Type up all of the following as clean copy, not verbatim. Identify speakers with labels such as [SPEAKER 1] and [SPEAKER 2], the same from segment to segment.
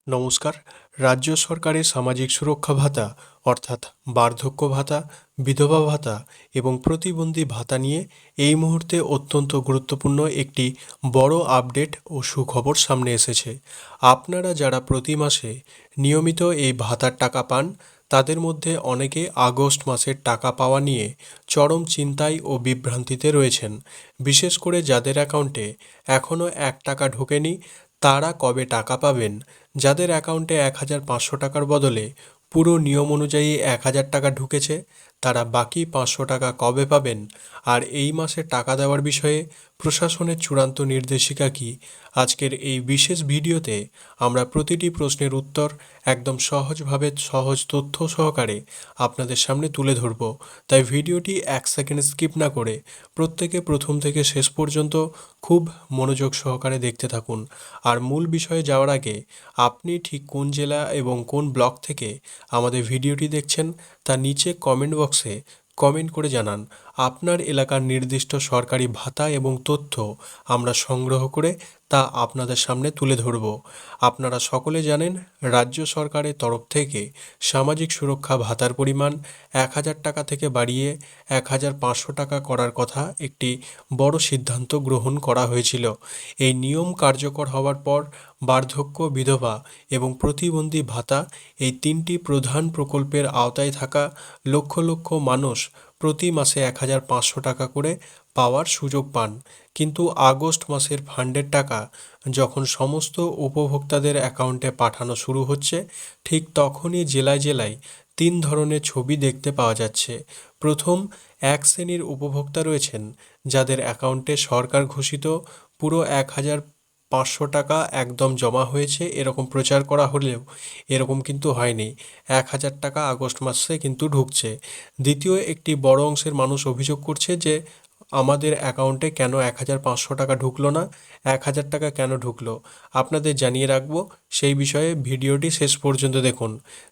[SPEAKER 1] নমস্কার। রাজ্য সরকারের সামাজিক সুরক্ষা ভাতা অর্থাৎ বার্ধক্য ভাতা, বিধবা ভাতা এবং প্রতিবন্ধী ভাতা নিয়ে এই মুহূর্তে অত্যন্ত গুরুত্বপূর্ণ একটি বড় আপডেট ও সুখবর সামনে এসেছে। আপনারা যারা প্রতি মাসে নিয়মিত এই ভাতার টাকা পান, তাদের মধ্যে অনেকে আগস্ট মাসের টাকা পাওয়া নিয়ে চরম চিন্তায় ও বিভ্রান্তিতে রয়েছেন। বিশেষ করে যাদের অ্যাকাউন্টে এখনও 1 টাকা ঢোকেনি, তারা কবে টাকা পাবেন। যাদের অ্যাকাউন্টে 1,500 টাকার বদলে পুরো নিয়ম অনুযায়ী 1,000 টাকা ঢুকেছে, তারা বাকি 500 টাকা কবে পাবেন, আর এই মাসে টাকা দেওয়ার বিষয়ে প্রশাসনের চূড়ান্ত নির্দেশিকা কি, আজকের এই বিশেষ ভিডিওতে আমরা প্রতিটি প্রশ্নের উত্তর একদম সহজভাবে সহজ তথ্য সহকারে আপনাদের সামনে তুলে ধরব। তাই ভিডিওটি 1 সেকেন্ড স্কিপ না করে প্রত্যেকে প্রথম থেকে শেষ পর্যন্ত খুব মনোযোগ সহকারে দেখতে থাকুন। আর মূল বিষয়ে যাওয়ার আগে আপনি ঠিক কোন জেলা এবং কোন ব্লক থেকে আমাদের ভিডিওটি দেখছেন তা নিচে কমেন্ট বক্সে কমেন্ট করে জানান। আপনার এলাকার নির্দিষ্ট সরকারি ভাতা এবং তথ্য আমরা সংগ্রহ করে তা আপনাদের সামনে তুলে ধরব। আপনারা সকলে জানেন, রাজ্য সরকারের তরফ থেকে সামাজিক সুরক্ষা ভাতার পরিমাণ 1,000 টাকা থেকে বাড়িয়ে 1,500 টাকা করার কথা একটি বড় সিদ্ধান্ত গ্রহণ করা হয়েছিল। এই নিয়ম কার্যকর হওয়ার পর বার্ধক্য, বিধবা এবং প্রতিবন্ধী ভাতা, এই তিনটি প্রধান প্রকল্পের আওতায় থাকা লক্ষ লক্ষ মানুষ প্রতি মাসে 1,500 টাকা করে পাওয়ার সুযোগ পান। কিন্তু আগস্ট মাসের ফান্ডের টাকা যখন সমস্ত উপভোক্তাদের অ্যাকাউন্টে পাঠানো শুরু হচ্ছে, ঠিক তখনই জেলায় জেলায় 3 ধরনের ছবি দেখতে পাওয়া যাচ্ছে। প্রথম, এক শ্রেণীর উপভোক্তা রয়েছেন যাদের অ্যাকাউন্টে সরকার ঘোষিত পুরো 1,500 টাকা একদম জমা হয়েছে এরকম প্রচার করা হলেও এরকম কিন্তু হয়নি। 1,000 টাকা আগস্ট মাসে কিন্তু ঢুকছে। দ্বিতীয়, একটি বড় অংশের মানুষ অভিযোগ করছে যে আমাদের অ্যাকাউন্টে কেন 1,500 টাকা ঢুকলো না, 1,000 টাকা কেন ঢুকলো। আপনাদের জানিয়ে রাখবো, সেই বিষয়ে ভিডিওটি শেষ পর্যন্ত দেখুন।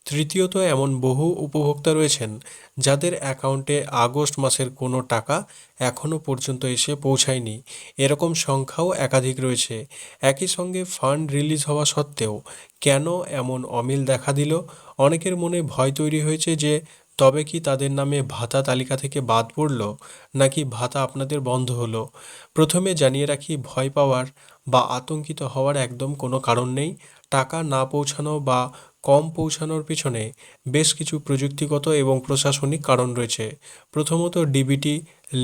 [SPEAKER 1] তৃতীয়ত, এমন বহু উপভোক্তা রয়েছেন যাদের অ্যাকাউন্টে আগস্ট মাসের কোনো টাকা এখনও পর্যন্ত এসে পৌঁছায়নি। এরকম সংখ্যাও একাধিক রয়েছে। একই সঙ্গে ফান্ড রিলিজ হওয়া সত্ত্বেও কেন এমন অমিল দেখা দিল। অনেকের মনে ভয় তৈরি হয়েছে যে তবে কি তাদের নামে ভাতা তালিকা থেকে বাদ পড়ল, নাকি ভাতা আপনাদের বন্ধ হলো। প্রথমে জানিয়ে রাখি, ভয় পাওয়ার বা আতঙ্কিত হওয়ার একদম কোনো কারণ নেই। টাকা না পৌঁছানো বা কম পৌঁছানোর পিছনে বেশ কিছু প্রযুক্তিগত এবং প্রশাসনিক কারণ রয়েছে। প্রথমত, DBT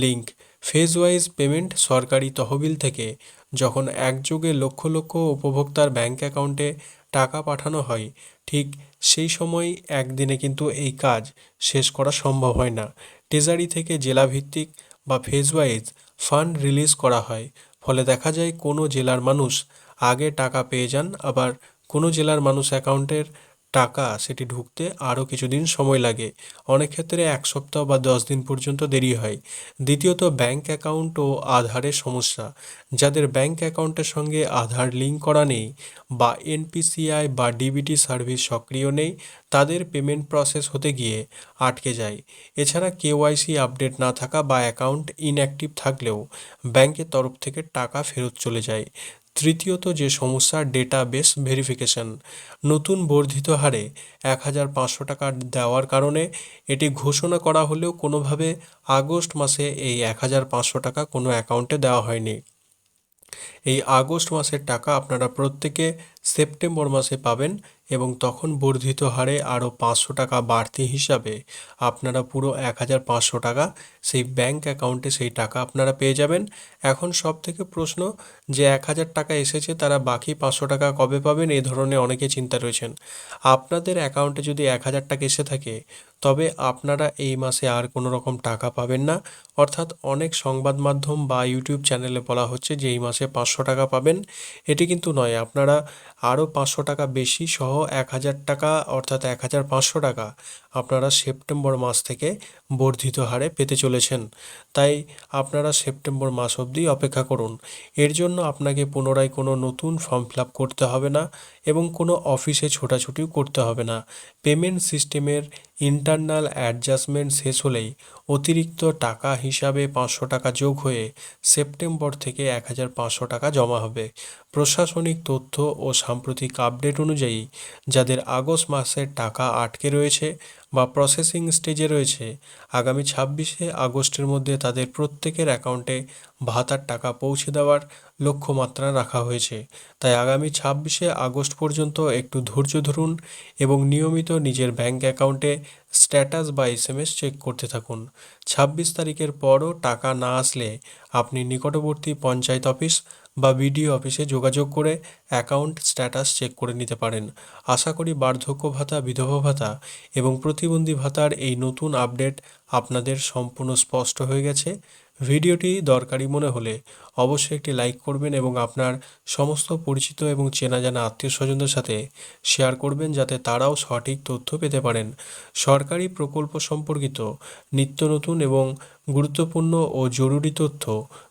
[SPEAKER 1] link phase wise payment. সরকারি তহবিল থেকে যখন একযোগে লক্ষ লক্ষ উপভোক্তার ব্যাংক অ্যাকাউন্টে টাকা পাঠানো হয়, ঠিক সেই সময় একদিনে কিন্তু এই কাজ শেষ করা সম্ভব হয় না। ট্রেজারি থেকে জেলাভিত্তিক বা ফেজ ওয়াইজ ফান্ড রিলিজ করা হয়। ফলে দেখা যায় কোনো জেলার মানুষ আগে টাকা পেয়ে যান, আবার কোনো জেলার মানুষ অ্যাকাউন্টের টাকা সেটি ঢুকতে আরও কিছুদিন সময় লাগে। অনেক ক্ষেত্রে 1 সপ্তাহ বা 10 দিন পর্যন্ত দেরি হয়। দ্বিতীয়ত, ব্যাংক অ্যাকাউন্ট ও আধারের সমস্যা। যাদের ব্যাংক অ্যাকাউন্টের সঙ্গে আধার লিঙ্ক করা নেই বা এনপিসিআই বা ডিবিটি সার্ভিস সক্রিয় নেই, তাদের পেমেন্ট প্রসেস হতে গিয়ে আটকে যায়। এছাড়া কেওয়াইসি আপডেট না থাকা বা অ্যাকাউন্ট ইনঅ্যাক্টিভ থাকলেও ব্যাংকের তরফ থেকে টাকা ফেরত চলে যায়। তৃতীয়ত যে সমস্যা, ডেটাবেস ভেরিফিকেশন। নতুন বর্ধিত হারে 1,500 টাকা দেওয়ার কারণে এটি ঘোষণা করা হলেও কোনোভাবে আগস্ট মাসে এই 1,500 টাকা কোনো অ্যাকাউন্টে দেওয়া হয়নি। এই আগস্ট মাসের টাকা আপনারা প্রত্যেকে সেপ্টেম্বর মাসে পাবেন এবং তখন বর্ধিত হারে আরও 500 টাকা বাড়তি হিসাবে আপনারা পুরো 1,500 টাকা সেই ব্যাংক অ্যাকাউন্টে সেই টাকা আপনারা পেয়ে যাবেন। এখন সব থেকে প্রশ্ন, যে 1,000 টাকা এসেছে তারা বাকি 500 টাকা কবে পাবেন, এই ধরনের অনেকে চিন্তা রয়েছেন। আপনাদের অ্যাকাউন্টে যদি 1,000 টাকা এসে থাকে, তবে আপনারা এই মাসে আর কোনো রকম টাকা পাবেন না। অর্থাৎ অনেক সংবাদ মাধ্যম বা ইউটিউব চ্যানেলে বলা হচ্ছে যে এই মাসে 500 টাকা পাবেন, এটি কিন্তু নয়। আপনারা আরও 500 টাকা বেশি সহ 1,000 টাকা অর্থাৎ 1,500 টাকা আপনারা সেপ্টেম্বর মাস থেকে বর্ধিত হারে পেতে চলেছেন। তাই আপনারা সেপ্টেম্বর মাস অবধি অপেক্ষা করুন। এর জন্য আপনাকে পুনরায় কোনো নতুন ফর্ম ফিল আপ করতে হবে না এবং কোনো অফিসে ছোটাছুটিও করতে হবে না। পেমেন্ট সিস্টেমের ইন্টারনাল অ্যাডজাস্টমেন্ট শেষ হলেই অতিরিক্ত টাকা হিসাবে 500 টাকা যোগ হয়ে সেপ্টেম্বর থেকে 1,500 টাকা জমা হবে। প্রশাসনিক তথ্য ও সাম্প্রতিক আপডেট অনুযায়ী যাদের আগস্ট মাসের টাকা আটকে রয়েছে বা প্রসেসিং স্টেজে রয়েছে, আগামী 26শে আগস্টের মধ্যে তাদের প্রত্যেকের অ্যাকাউন্টে ভাতার টাকা পৌঁছে দেওয়ার লক্ষ্যমাত্রা রাখা হয়েছে। তাই আগামী 26শে আগস্ট পর্যন্ত একটু ধৈর্য ধরুন এবং নিয়মিত নিজের ব্যাংক অ্যাকাউন্টে স্ট্যাটাস বা এসএমএস চেক করতে থাকুন। 26 তারিখের পরও টাকা না আসলে আপনি নিকটবর্তী পঞ্চায়েত অফিস বা বিডিও অফিসে যোগাযোগ করে অ্যাকাউন্ট স্ট্যাটাস চেক করে নিতে পারেন। আশা করি বার্ধক্য ভাতা, বিধবা ভাতা এবং প্রতিবন্ধী ভাতার এই নতুন আপডেট আপনাদের সম্পূর্ণ স্পষ্ট হয়ে গেছে। ভিডিওটি দরকারি মনে হলে অবশ্যই একটি লাইক করবেন এবং আপনার সমস্ত পরিচিত এবং চেনা জানা আত্মীয় স্বজনদের সাথে শেয়ার করবেন যাতে তারাও সঠিক তথ্য পেতে পারেন। সরকারি প্রকল্প সম্পর্কিত নিত্য নতুন এবং গুরুত্বপূর্ণ ও জরুরি তথ্য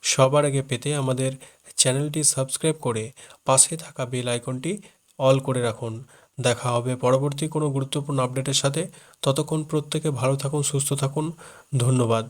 [SPEAKER 1] সবার আগে পেতে আমাদের চ্যানেলটি সাবস্ক্রাইব করে পাশে থাকা বেল আইকনটি অল করে রাখুন। দেখা হবে পরবর্তী কোনো গুরুত্বপূর্ণ আপডেটের সাথে। ততক্ষণ প্রত্যেকে ভালো থাকুন, সুস্থ থাকুন। ধন্যবাদ।